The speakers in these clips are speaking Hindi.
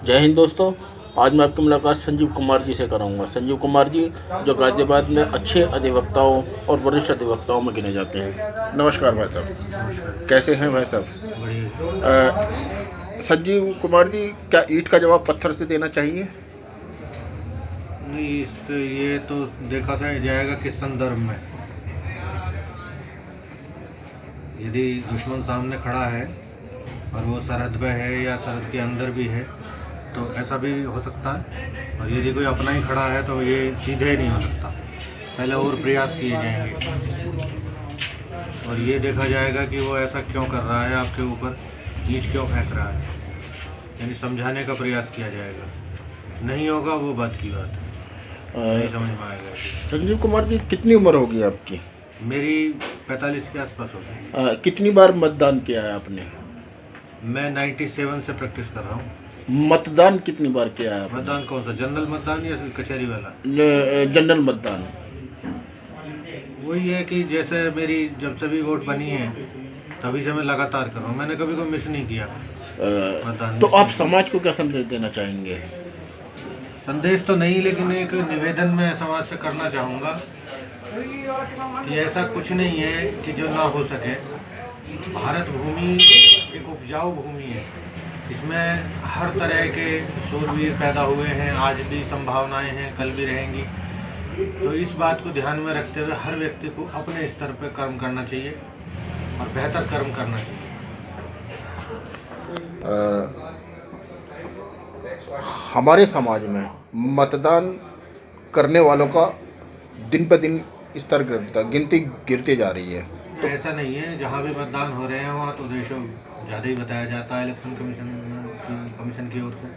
जय हिंद दोस्तों। आज मैं आपकी मुलाकात संजीव कुमार जी से कराऊंगा। संजीव कुमार जी जो गाज़ियाबाद में अच्छे अधिवक्ताओं और वरिष्ठ अधिवक्ताओं में गिने जाते हैं। नमस्कार भाई साहब, कैसे हैं भाई साहब? संजीव कुमार जी, क्या ईंट का जवाब पत्थर से देना चाहिए? नहीं, इस ये तो देखा जाएगा किस संदर्भ में। यदि दुश्मन सामने खड़ा है और वो सरहद पे है या सरहद के अंदर भी है तो ऐसा भी हो सकता है, और यदि कोई अपना ही खड़ा है तो ये सीधे नहीं हो सकता। पहले और प्रयास किए जाएंगे और ये देखा जाएगा कि वो ऐसा क्यों कर रहा है, आपके ऊपर ईंट क्यों फेंक रहा है, यानी समझाने का प्रयास किया जाएगा। नहीं होगा वो बात की बात, नहीं समझ में आएगा। संजीव कुमार जी, कितनी उम्र होगी आपकी? मेरी 45 के आसपास होगी। कितनी बार मतदान किया है आपने? मैं 97 से प्रैक्टिस कर रहा हूँ। मतदान कितनी बार किया है आपने? मतदान कौन सा, जनरल मतदान या सिर्फ कचहरी वाला? जनरल मतदान। वही है कि जैसे मेरी जब से भी वोट बनी है तभी से मैं लगातार कर रहा हूँ, मैंने कभी कोई मिस नहीं किया मतदान। तो आप समाज को क्या संदेश देना चाहेंगे? संदेश तो नहीं, लेकिन एक निवेदन मैं समाज से करना चाहूँगा कि ऐसा कुछ नहीं है कि जो ना हो सके। भारत भूमि एक उपजाऊ भूमि है, इसमें हर तरह के शूरवीर पैदा हुए हैं, आज भी संभावनाएं हैं, कल भी रहेंगी। तो इस बात को ध्यान में रखते हुए हर व्यक्ति को अपने स्तर पर कर्म करना चाहिए और बेहतर कर्म करना चाहिए। हमारे समाज में मतदान करने वालों का दिन पर दिन स्तर गिनती गिरती जा रही है। तो ऐसा नहीं है, जहाँ भी मतदान हो रहे हैं वहाँ तो रेशो ज़्यादा ही बताया जाता है इलेक्शन कमीशन की ओर से।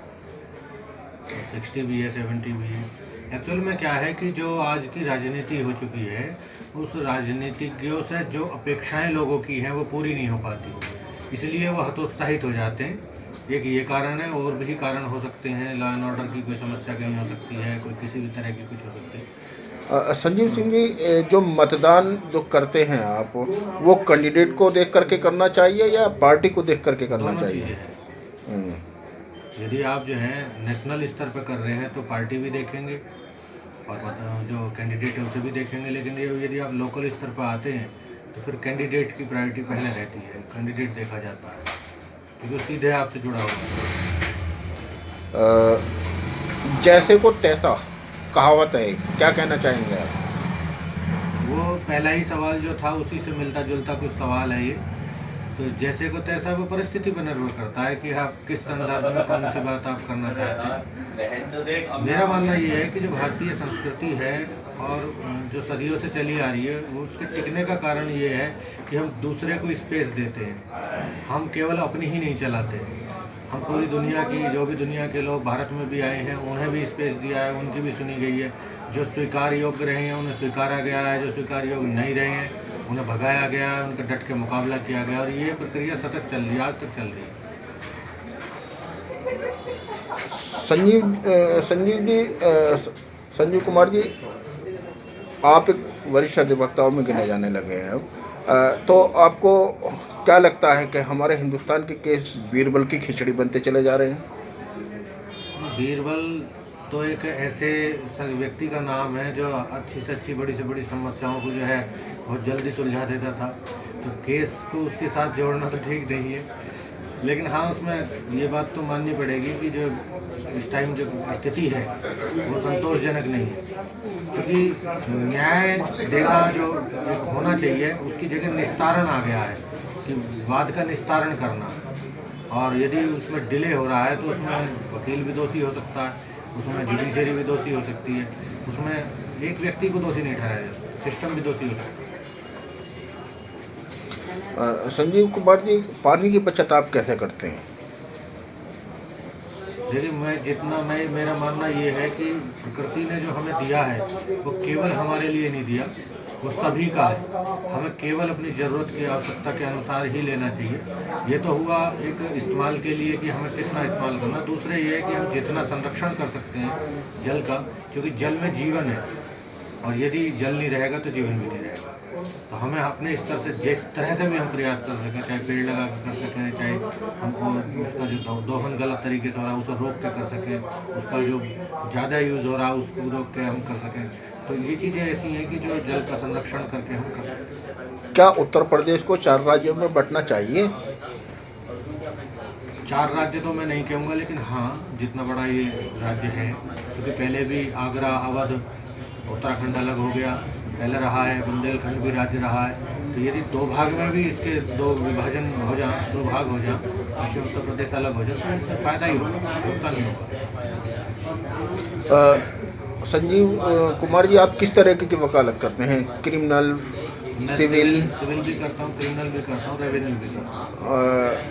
60 भी है, 70 भी है। एक्चुअल में क्या है कि जो आज की राजनीति हो चुकी है, उस राजनीतिज्ञों से जो अपेक्षाएं लोगों की हैं वो पूरी नहीं हो पाती, इसलिए वो हतोत्साहित हो जाते हैं। एक ये कारण है, और भी कारण हो सकते हैं। लॉ एंड ऑर्डर की कोई समस्या कहीं हो सकती है, कोई किसी भी तरह की कुछ हो सकती है। संजीव सिंह जी, जो मतदान जो करते हैं आप, वो कैंडिडेट को देख करके करना चाहिए या पार्टी को देख करके करना दोनों चाहिए? चीज़ें हैं। यदि आप जो हैं नेशनल स्तर पर कर रहे हैं तो पार्टी भी देखेंगे और जो कैंडिडेट है उसे भी देखेंगे, लेकिन यदि आप लोकल स्तर पर आते हैं तो फिर कैंडिडेट की प्रायोरिटी पहले रहती है, कैंडिडेट देखा जाता है क्योंकि सीधे आपसे जुड़ा हुआ है। जैसे को तैसा कहावत है, क्या कहना चाहेंगे आप? वो पहला ही सवाल जो था उसी से मिलता जुलता कुछ सवाल है ये। तो जैसे को तैसा वो परिस्थिति पर निर्भर करता है कि आप किस संदर्भ में कौन सी बात आप करना चाहते हैं। मेरा मानना ये है कि जो भारतीय संस्कृति है और जो सदियों से चली आ रही है, वो उसके टिकने का कारण ये है कि हम दूसरे को स्पेस देते हैं। हम केवल अपनी ही नहीं चलाते, हम पूरी दुनिया की, जो भी दुनिया के लोग भारत में भी आए हैं उन्हें भी स्पेस दिया है, उनकी भी सुनी गई है। जो स्वीकार योग्य रहे हैं उन्हें स्वीकारा गया है, जो स्वीकार योग्य नहीं रहे हैं उन्हें भगाया गया है, उनका डट के मुकाबला किया गया, और ये प्रक्रिया सतत चल रही है, आज तक चल रही है। संजीव कुमार जी, आप एक वरिष्ठ अधिवक्ताओं में गिने जाने लगे हैं अब। तो आपको क्या लगता है कि हमारे हिंदुस्तान के केस बीरबल की खिचड़ी बनते चले जा रहे हैं? बीरबल तो एक ऐसे व्यक्ति का नाम है जो अच्छी से अच्छी, बड़ी से बड़ी समस्याओं को जो है बहुत जल्दी सुलझा देता था। तो केस को उसके साथ जोड़ना तो ठीक नहीं है, लेकिन हाँ उसमें ये बात तो माननी पड़ेगी कि जो इस टाइम जो स्थिति है वो संतोषजनक नहीं है, क्योंकि न्याय देना जो एक होना चाहिए उसकी जगह निस्तारण आ गया है कि वाद का निस्तारण करना, और यदि उसमें डिले हो रहा है तो उसमें वकील भी दोषी हो सकता है, उसमें जुडिशरी भी दोषी हो सकती है, उसमें एक व्यक्ति को दोषी नहीं ठहराया जा सकता, सिस्टम भी दोषी हो सकता है। संजीव कुमार जी, पानी की बचत आप कैसे करते हैं? देखिए, मेरा मानना ये है कि प्रकृति ने जो हमें दिया है वो केवल हमारे लिए नहीं दिया, वो सभी का है। हमें केवल अपनी ज़रूरत की, आवश्यकता के अनुसार ही लेना चाहिए। ये तो हुआ एक इस्तेमाल के लिए कि हमें कितना इस्तेमाल करना। दूसरे ये है कि हम जितना संरक्षण कर सकते हैं जल का, क्योंकि जल में जीवन है, और यदि जल नहीं रहेगा तो जीवन भी नहीं रहेगा। तो हमें अपने स्तर से जिस तरह से भी हम प्रयास कर सकें, चाहे पेड़ लगा कर सकें, चाहे हम और उसका जो दोहन गलत तरीके से हो रहा है उसे रोक के कर सकें, उसका जो ज़्यादा यूज़ हो रहा है उसको रोक के हम कर सकें। तो ये चीज़ें ऐसी हैं कि जो जल का संरक्षण करके हम कर सकते क्या उत्तर प्रदेश को 4 राज्यों में बंटना चाहिए? हैं। 4 राज्य तो मैं नहीं कहूँगा, लेकिन हाँ जितना बड़ा ये राज्य है, क्योंकि पहले भी आगरा, अवध, उत्तराखंड अलग हो गया, पहले रहा है, बुंदेलखंड भी राज्य रहा है। तो यदि 2 भाग में भी इसके 2 विभाजन हो जाए, 2 भाग हो जाए, पश्चिम उत्तर प्रदेश अलग हो जाए, तो इससे फ़ायदा ही होगा, नुकसान नहीं होगा। संजीव कुमार जी, आप किस तरह की वकालत करते हैं? क्रिमिनल, मैं सिविल? सिविल भी करता हूँ, क्रिमिनल भी करता हूँ, रेवेन्यू भी करता हूँ।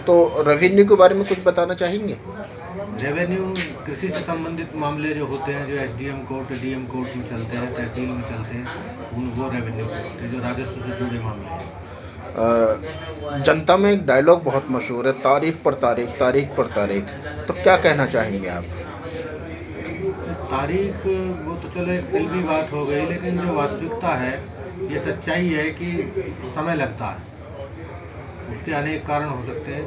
तो रेवेन्यू के बारे में कुछ बताना चाहेंगे? रेवेन्यू कृषि से संबंधित मामले जो होते हैं, जो एसडीएम कोर्ट, डीएम कोर्ट में चलते हैं, तहसील में चलते हैं, वो रेवेन्यू के होते हैं, जो राजस्व से जुड़े मामले हैं। जनता में एक डायलॉग बहुत मशहूर है, तारीख पर तारीख, तारीख पर तारीख। तो क्या कहना चाहेंगे आप? तारीख वो तो चलो एक फिल्मी बात हो गई, लेकिन जो वास्तविकता है, ये सच्चाई है कि समय लगता है। उसके अनेक कारण हो सकते हैं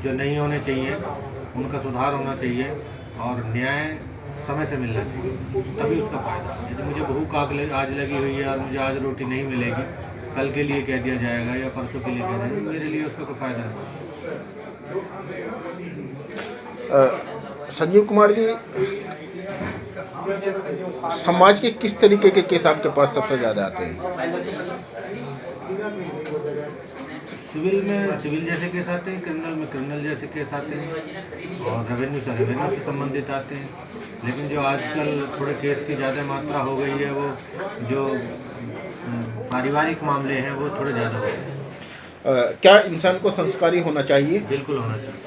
जो नहीं होने चाहिए, उनका सुधार होना चाहिए और न्याय समय से मिलना चाहिए, तभी उसका फ़ायदा है। यदि मुझे भूख आज लगी हुई है और मुझे आज रोटी नहीं मिलेगी, कल के लिए कह दिया जाएगा या परसों के लिए कह दिया जाएगा, मेरे लिए उसका कोई फ़ायदा नहीं। संजीव कुमार जी, समाज के किस तरीके के केस आपके पास सबसे ज़्यादा आते हैं? सिविल में सिविल जैसे केस आते हैं, क्रिमिनल में क्रिमिनल जैसे केस आते हैं और रेवेन्यू से संबंधित आते हैं। लेकिन जो आजकल थोड़े केस की ज़्यादा मात्रा हो गई है, वो जो पारिवारिक मामले हैं वो थोड़े ज़्यादा हो गए हैं। क्या इंसान को संस्कारी होना चाहिए? बिल्कुल होना चाहिए।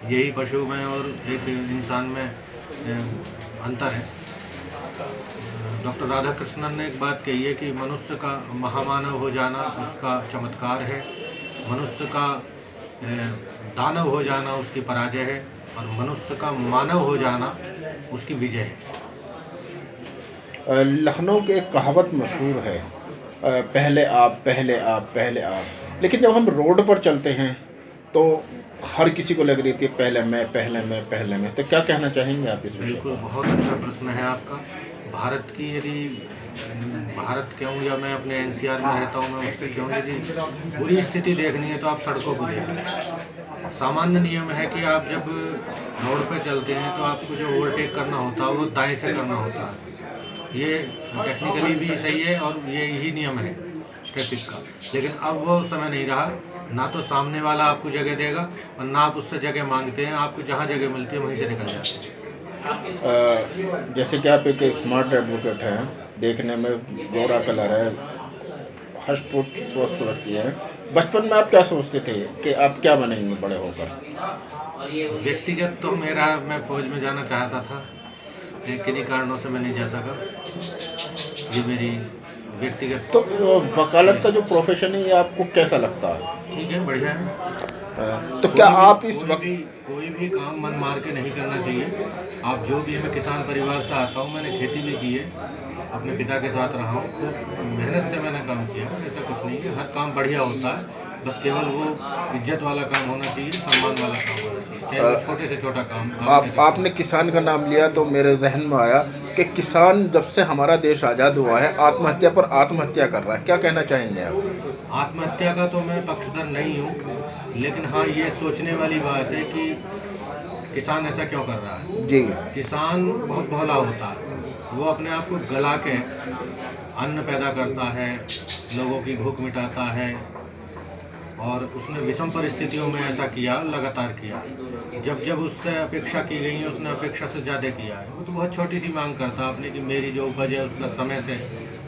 यही पशु में और एक इंसान में अंतर है। डॉक्टर राधाकृष्णन ने एक बात कही है कि मनुष्य का महामानव हो जाना उसका चमत्कार है, मनुष्य का दानव हो जाना उसकी पराजय है और मनुष्य का मानव हो जाना उसकी विजय है। लखनऊ की एक कहावत मशहूर है, पहले आप, पहले आप, पहले आप। लेकिन जब हम रोड पर चलते हैं तो हर किसी को लग रही थी पहले मैं, पहले मैं, पहले मैं। तो क्या कहना चाहेंगे आप इस विषय? बिल्कुल, बहुत अच्छा प्रश्न है आपका। भारत की यदि भारत क्यों या मैं अपने एनसीआर में रहता हूँ, मैं उसके क्यों यदि बुरी स्थिति देखनी है तो आप सड़कों को देखें। सामान्य नियम है कि आप जब रोड पर चलते हैं तो आपको जो ओवरटेक करना होता है वो दाएं से करना होता है। ये टेक्निकली भी सही है और ये यही नियम है ट्रैफिक का। लेकिन अब वो समय नहीं रहा, ना तो सामने वाला आपको जगह देगा और ना आप उससे जगह मांगते हैं। आपको जहाँ जगह मिलती है वहीं से निकल जाते हैं। जैसे कि आप एक स्मार्ट एडवोकेट हैं, देखने में गोरा कलर है, हष्ट-पुष्ट स्वस्थ व्यक्ति है। बचपन में आप क्या सोचते थे कि आप क्या बनेंगे बड़े होकर? व्यक्तिगत तो मैं फौज में जाना चाहता था, लेकिन किन्हीं कारणों से मैं नहीं जा सका। ये मेरी व्यक्तिगत। तो वकालत का जो प्रोफेशन है ये आपको कैसा लगता है? ठीक है, बढ़िया है। तो क्या आप इस वक्त कोई भी काम मन मार के नहीं करना चाहिए। आप जो भी, मैं किसान परिवार से आता हूँ, मैंने खेती भी की है, अपने पिता के साथ रहा हूँ, तो मेहनत से मैंने काम किया, ऐसा कुछ नहीं है। हर काम बढ़िया होता है, बस केवल वो इज्जत वाला काम होना चाहिए, सम्मान वाला काम होना चाहिए, चाहे वो छोटे से छोटा काम। आपने किसान का नाम लिया तो मेरे जहन में आया कि किसान जब से हमारा देश आज़ाद हुआ है आत्महत्या पर आत्महत्या कर रहा है। क्या कहना चाहेंगे आप? आत्महत्या का तो मैं पक्षधर नहीं हूँ, लेकिन हाँ ये सोचने वाली बात है कि किसान ऐसा क्यों कर रहा है। जी, किसान बहुत भोला होता है, वो अपने आप को गला के अन्न पैदा करता है, लोगों की भूख मिटाता है और उसने विषम परिस्थितियों में ऐसा किया, लगातार किया। जब जब उससे अपेक्षा की गई है उसने अपेक्षा से ज़्यादा किया है। वो तो बहुत छोटी सी मांग करता है अपने कि मेरी जो उपज है उसका समय से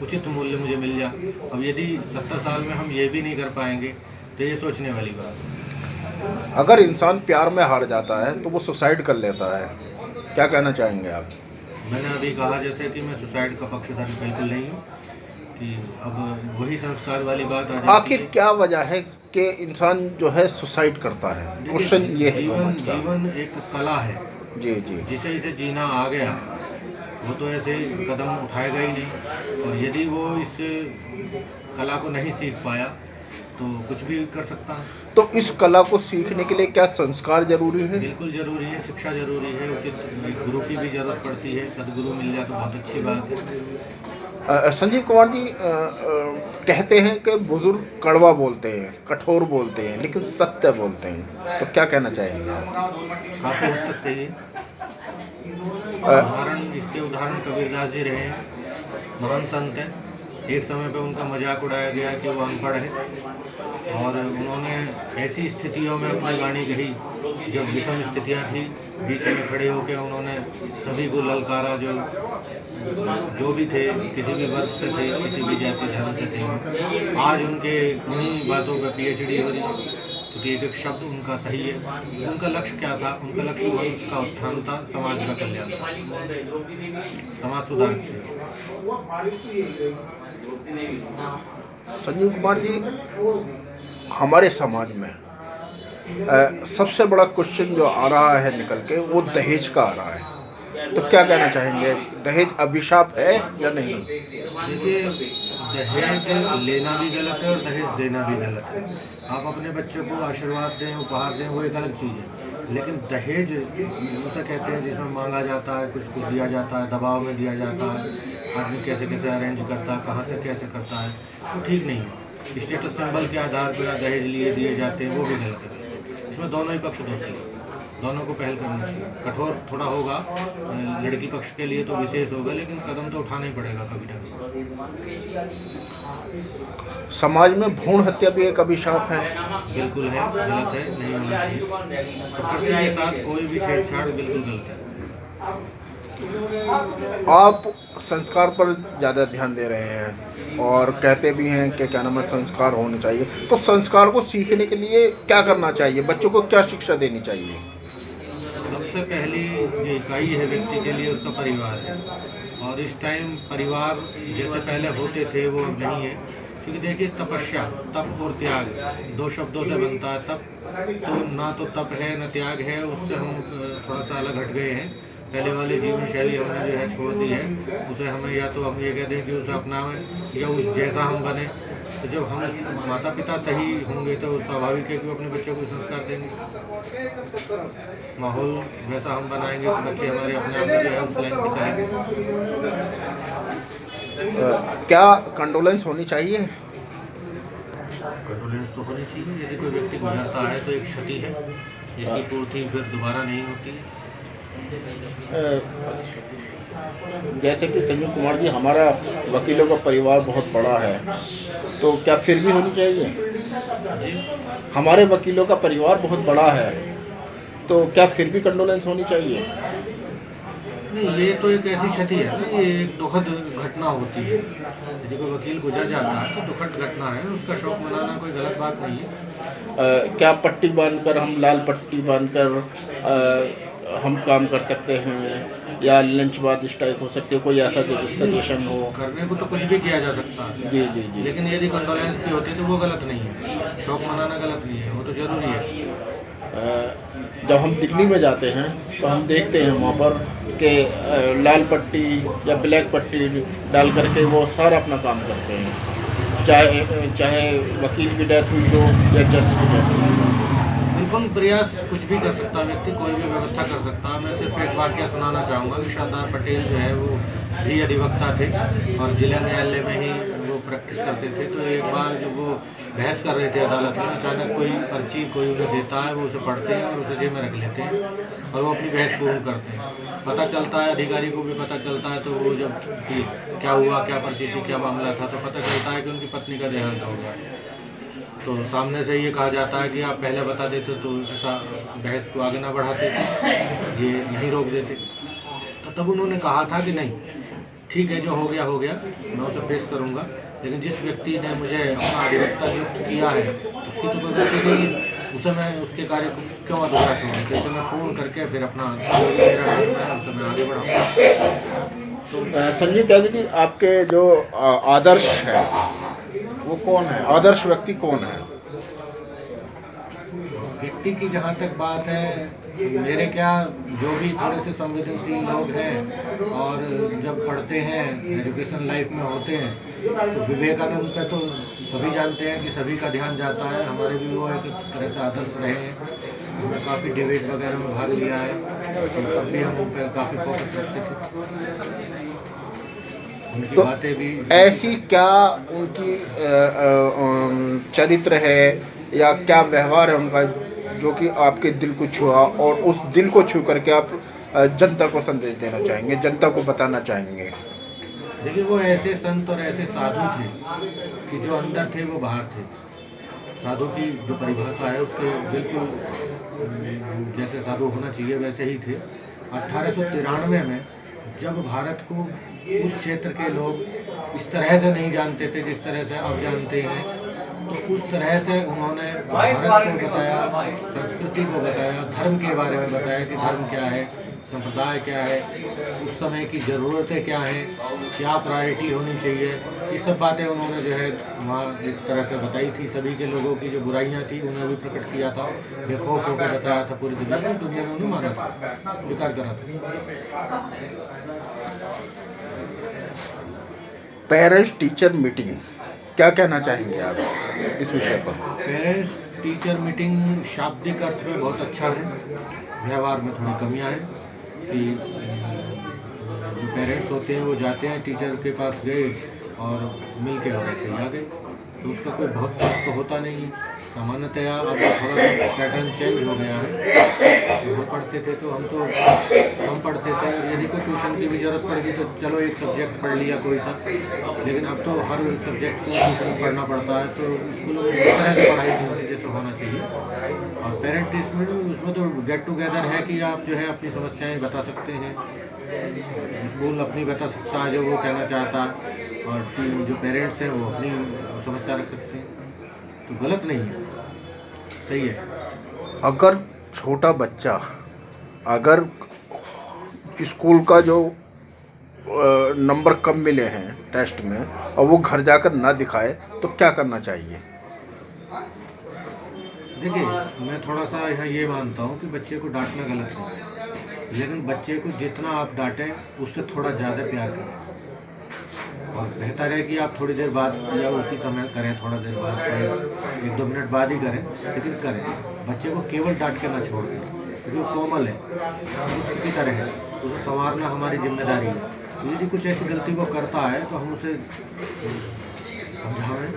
उचित मूल्य मुझे मिल जाए। अब यदि 70 साल में हम ये भी नहीं कर पाएंगे तो ये सोचने वाली बात है। अगर इंसान प्यार में हार जाता है तो वो सुसाइड कर लेता है, क्या कहना चाहेंगे आप? मैंने अभी कहा जैसे कि मैं सुसाइड का पक्षधर बिल्कुल नहीं हूँ, कि अब वही संस्कार वाली बात आ जाती है। आखिर क्या वजह है कि इंसान जो है सुसाइड करता है? क्वेश्चन ये है। जीवन एक कला है। जी जी। जिसे इसे जीना आ गया वो तो ऐसे कदम उठाएगा ही नहीं। और यदि वो इस कला को नहीं सीख पाया तो कुछ भी कर सकता है। तो इस कला को सीखने के लिए क्या संस्कार जरूरी है? बिल्कुल ज़रूरी है, शिक्षा ज़रूरी है, उचित एक गुरु की भी ज़रूरत पड़ती है। सदगुरु मिल जाए तो बहुत अच्छी बात है। संजीव कुमार जी, कहते हैं कि बुजुर्ग कड़वा बोलते हैं, कठोर बोलते हैं, लेकिन सत्य बोलते हैं, तो क्या कहना चाहेंगे आप? काफ़ी हद तक सही है। इसके उदाहरण कबीरदास जी रहे हैं, महान संत हैं। एक समय पे उनका मजाक उड़ाया गया कि वो अनपढ़ है, और उन्होंने ऐसी स्थितियों में अपनी वाणी कही जब विषम स्थितियाँ थी, बीच में खड़े होकर उन्होंने सभी को ललकारा, जो भी थे, किसी भी वर्ग से थे, किसी भी जाति धर्म से थे। आज उनके उन्हीं बातों पर PhD हो रही है, क्योंकि एक एक शब्द उनका सही है। उनका लक्ष्य क्या था? उनका लक्ष्य मनुष्य का उत्थान था, समाज का कल्याण था, समाज सुधार थे। संजीव कुमार जी, हमारे समाज में सबसे बड़ा क्वेश्चन जो आ रहा है निकल के, वो दहेज का आ रहा है, तो क्या कहना चाहेंगे? दहेज अभिशाप है या नहीं? देखिए, दहेज लेना भी गलत है और दहेज देना भी गलत है। आप अपने बच्चों को आशीर्वाद दें, उपहार दें, वो एक अलग चीज़ है। लेकिन दहेज उसे कहते हैं जिसमें मांगा जाता है, कुछ कुछ दिया जाता है, दबाव में दिया जाता है, आदमी कैसे कैसे अरेंज करता है, कहाँ से कैसे करता है, वो ठीक नहीं है। स्टेटस सिंबल के आधार पर दहेज दिए जाते हैं, वो भी गलत है। इसमें दोनों ही पक्ष दोषी हैं, दोनों को पहल करनी चाहिए। कठोर थोड़ा होगा लड़की पक्ष के लिए तो विशेष होगा, लेकिन कदम तो उठाना ही पड़ेगा कभी ना कभी। समाज में भ्रूण हत्या भी एक अभिशाप है। बिल्कुल है, गलत है, नहीं होना चाहिए। प्रकृति के साथ कोई भी छेड़छाड़ बिल्कुल गलत है। आप संस्कार पर ज़्यादा ध्यान दे रहे हैं और कहते भी हैं कि क्या नाम है, संस्कार होने चाहिए। तो संस्कार को सीखने के लिए क्या करना चाहिए? बच्चों को क्या शिक्षा देनी चाहिए? सबसे पहली जो इकाई है व्यक्ति के लिए, उसका परिवार है। और इस टाइम परिवार जैसे पहले होते थे वो अब नहीं है, क्योंकि देखिए, तपस्या, तप और त्याग दो शब्दों से बनता है तप। तो ना तो तप है न त्याग है, उससे हम थोड़ा सा अलग हट गए हैं। पहले वाली जीवन शैली हमने जो है छोड़ दी है, उसे हमें या तो हम ये कह दें कि उसे अपनावें या उस जैसा हम बने। तो जब हम माता पिता सही होंगे तो स्वाभाविक है कि वो अपने बच्चों को संस्कार देंगे। माहौल वैसा हम बनाएंगे तो बच्चे हमारे अपने आप जो है उस लाइन पर चलेंगे। क्या कंडोलेंस होनी चाहिए? कंडोलेंस तो होनी चाहिए। यदि कोई व्यक्ति गुजरता है तो एक क्षति है जिसकी पूर्ति फिर दोबारा नहीं होती। जैसे कि संजीव कुमार जी, हमारा वकीलों का परिवार बहुत बड़ा है, तो क्या फिर भी होनी चाहिए? जी, हमारे वकीलों का परिवार बहुत बड़ा है, तो क्या फिर भी कंडोलेंस होनी चाहिए? नहीं, ये तो एक ऐसी क्षति है ना, ये एक दुखद घटना होती है। यदि कोई वकील गुजर जाता है तो दुखद घटना है, उसका शोक मनाना कोई गलत बात नहीं है। क्या पट्टी बांधकर, हम लाल पट्टी बांधकर हम काम कर सकते हैं, या लंच बाद स्ट्राइक हो सकती है? कोई ऐसा सजेशन हो? करने को तो कुछ भी किया जा सकता है। जी जी जी। लेकिन यदि कंडोलेंस की होती है तो वो गलत नहीं है, शोक मनाना गलत नहीं है, वो तो ज़रूरी है। जब हम दिल्ली में जाते हैं तो हम देखते हैं वहाँ पर कि लाल पट्टी या ब्लैक पट्टी डाल करके वो सारा अपना काम करते हैं, चाहे वकील की डेथ हुई हो या जज की डेथ हुई हो। बिल्कुल, प्रयास कुछ भी कर सकता है व्यक्ति, कोई भी व्यवस्था कर सकता है। मैं सिर्फ एक वाक्य सुनाना चाहूँगा कि सरदार पटेल जो है वो भी अधिवक्ता थे और जिला न्यायालय में ही वो प्रैक्टिस करते थे। तो एक बार जब वो बहस कर रहे थे अदालत में, अचानक कोई पर्ची कोई उन्हें देता है, वो उसे पढ़ते हैं और उसे जेब में रख लेते हैं और वो अपनी बहस पूर्ण करते हैं। पता चलता है, अधिकारी को भी पता चलता है, तो वो जब कि क्या हुआ, क्या पर्ची थी, क्या मामला था, तो पता चलता है कि उनकी पत्नी का देहांत हो गया। तो सामने से ये कहा जाता है कि आप पहले बता देते तो ऐसा बहस को आगे ना बढ़ाते, ये यहीं रोक देते। तो तब उन्होंने कहा था कि नहीं, ठीक है, जो हो गया हो गया, मैं उसे फेस करूंगा, लेकिन जिस व्यक्ति ने मुझे अपना अधिवक्ता नियुक्त किया है उसकी तो कोई गलती नहीं, उसे मैं उसके कार्य को क्यों अधूरा छोड़ूं? तो इसे मैं पूर्ण करके फिर अपना मेरा धर्म है उसे मैं आगे बढ़ाऊँ। तो संजीव त्यागी जी, आपके जो आदर्श है वो कौन है? आदर्श व्यक्ति कौन है? व्यक्ति की जहाँ तक बात है, मेरे क्या, जो भी थोड़े से संवेदनशील लोग हैं और जब पढ़ते हैं, एजुकेशन लाइफ में होते हैं, तो विवेकानंद पे तो सभी जानते हैं कि सभी का ध्यान जाता है। हमारे भी वो एक तरह से आदर्श रहे हैं। हमने काफ़ी डिबेट वगैरह में भाग लिया है, तो तब भी हम उन पर काफ़ी फोकस रखते थे। उनकी तो बातें भी ऐसी क्या उनकी चरित्र है या क्या व्यवहार है उनका जो कि आपके दिल को छुआ, और उस दिल को छू करके आप जनता को संदेश देना चाहेंगे, जनता को बताना चाहेंगे? देखिए, वो ऐसे संत और ऐसे साधु थे कि जो अंदर थे वो बाहर थे। साधु की जो परिभाषा है उसके बिल्कुल जैसे साधु होना चाहिए वैसे ही थे। 1893 में जब भारत को उस क्षेत्र के लोग इस तरह से नहीं जानते थे जिस तरह से अब जानते हैं, तो उस तरह से उन्होंने भारत को बताया, संस्कृति को बताया, धर्म के बारे में बताया कि धर्म क्या है, संप्रदाय क्या है, उस समय की ज़रूरतें क्या हैं, क्या प्रायोरिटी होनी चाहिए। ये सब बातें उन्होंने जो है वहाँ एक तरह से बताई थी। सभी के लोगों की जो बुराइयाँ थी उन्हें भी प्रकट किया था, बेखौफ होकर बताया था पूरी दुनिया में। दुनिया ने उन्हें माना था, स्वीकार करा था। पेरेंट्स टीचर मीटिंग, क्या कहना चाहेंगे आप इस विषय पर? पेरेंट्स टीचर मीटिंग शाब्दिक अर्थ में बहुत अच्छा है, व्यवहार में थोड़ी कमियां हैं कि जो पेरेंट्स होते हैं वो जाते हैं टीचर के पास, गए और मिल के और ऐसे ही आ गए, तो उसका कोई बहुत फर्क तो होता नहीं है। सामान्यतया अब थोड़ा सा पैटर्न चेंज हो गया है। जो हम पढ़ते थे तो हम पढ़ते थे, और यदि कोई ट्यूशन की भी ज़रूरत पड़ गई तो चलो एक सब्जेक्ट पढ़ लिया कोई सा, लेकिन अब तो हर सब्जेक्ट को ट्यूशन पढ़ना पड़ता है। तो स्कूलों में इस तरह से पढ़ाई नहीं होती जैसे होना चाहिए। और पेरेंट टीचर उसमें तो गेट टुगेदर है कि आप जो है अपनी समस्याएँ बता सकते हैं, स्कूल अपनी बता सकता है जो वो कहना चाहता है, और जो पेरेंट्स हैं वो अपनी समस्या रख सकते हैं। तो गलत नहीं है, सही है। अगर छोटा बच्चा अगर स्कूल का जो नंबर कम मिले हैं टेस्ट में और वो घर जाकर ना दिखाए तो क्या करना चाहिए? देखिए, मैं थोड़ा सा यहाँ ये मानता हूँ कि बच्चे को डांटना गलत नहीं है, लेकिन बच्चे को जितना आप डांटें उससे थोड़ा ज़्यादा प्यार करें। और बेहतर है कि आप थोड़ी देर बाद या उसी समय करें, थोड़ा देर बाद, चाहे 1-2 मिनट बाद ही करें, लेकिन करें। बच्चे को केवल डांट के ना छोड़ दें, क्योंकि वो कोमल है, उसकी तरह है, उसे संवारना हमारी जिम्मेदारी है। तो यदि कुछ ऐसी गलती वो करता है तो हम उसे समझाएं,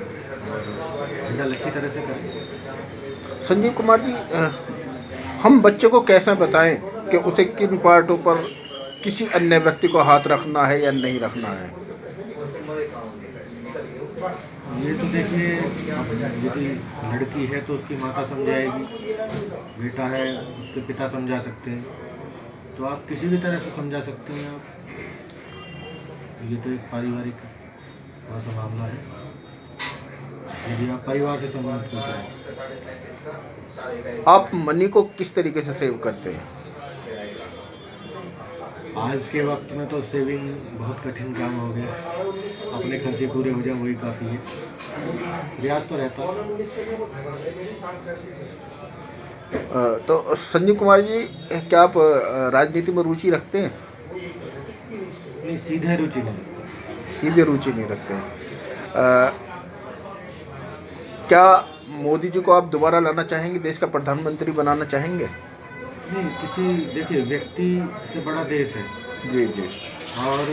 हैंडल अच्छी तरह से करें। संजीव कुमार जी, हम बच्चे को कैसे बताएं कि उसे किन पार्टों पर किसी अन्य व्यक्ति को हाथ रखना है या नहीं रखना है? ये तो देखिए, यदि लड़की है तो उसकी माता समझाएगी, बेटा है उसके पिता समझा सकते हैं, तो आप किसी भी तरह से समझा सकते हैं आप। ये तो एक पारिवारिक थोड़ा सा मामला है, यदि आप परिवार से संबंधित कुछ है। आप मनी को किस तरीके से सेव करते हैं? आज के वक्त में तो सेविंग बहुत कठिन काम हो गया, अपने खर्चे पूरे हो जाए वही काफ़ी है। प्रयास तो रहता है। तो संजीव कुमार जी, क्या आप राजनीति में रुचि रखते हैं? नहीं, सीधे रुचि नहीं। सीधे रुचि नहीं रखते हैं। क्या मोदी जी को आप दोबारा लाना चाहेंगे, देश का प्रधानमंत्री बनाना चाहेंगे? नहीं, किसी, देखिए, व्यक्ति से बड़ा देश है। जी जी। और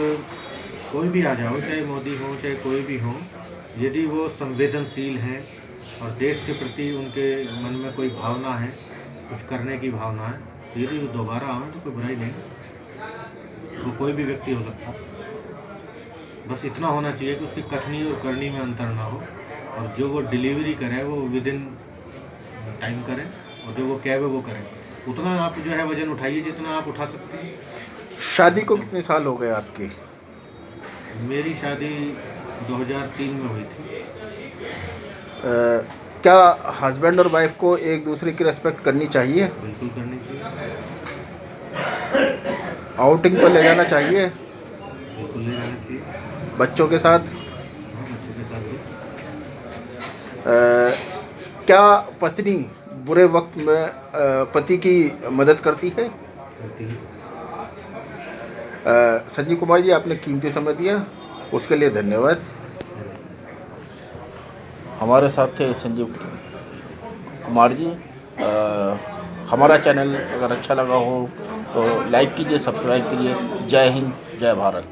कोई भी आ जाओ, चाहे मोदी हो चाहे कोई भी हो, यदि वो संवेदनशील हैं और देश के प्रति उनके मन में कोई भावना है, कुछ करने की भावना है, तो यदि वो दोबारा आए तो कोई बुराई नहीं। वो कोई भी व्यक्ति हो सकता है, बस इतना होना चाहिए कि उसकी कथनी और करनी में अंतर ना हो, और जो वो डिलीवरी करे वो विद इन टाइम करें, और जो वो कहे वो करें। उतना आप जो है वजन उठाइए जितना आप उठा सकते हैं। शादी को कितने साल हो गए आपकी? मेरी शादी 2003 में हुई थी। क्या हस्बैंड और वाइफ को एक दूसरे की रिस्पेक्ट करनी चाहिए? बिल्कुल करनी चाहिए। आउटिंग पर ले जाना चाहिए? बिल्कुल ले जाना चाहिए। बच्चों के साथ? हाँ, बच्चों के साथ भी। क्या पत्नी बुरे वक्त में पति की मदद करती है। होती है। संजीव कुमार जी, आपने कीमती समय दिया, उसके लिए धन्यवाद। हमारे साथ थे संजीव कुमार जी। हमारा चैनल अगर अच्छा लगा हो तो लाइक कीजिए, सब्सक्राइब कीजिए। जय हिंद, जय भारत।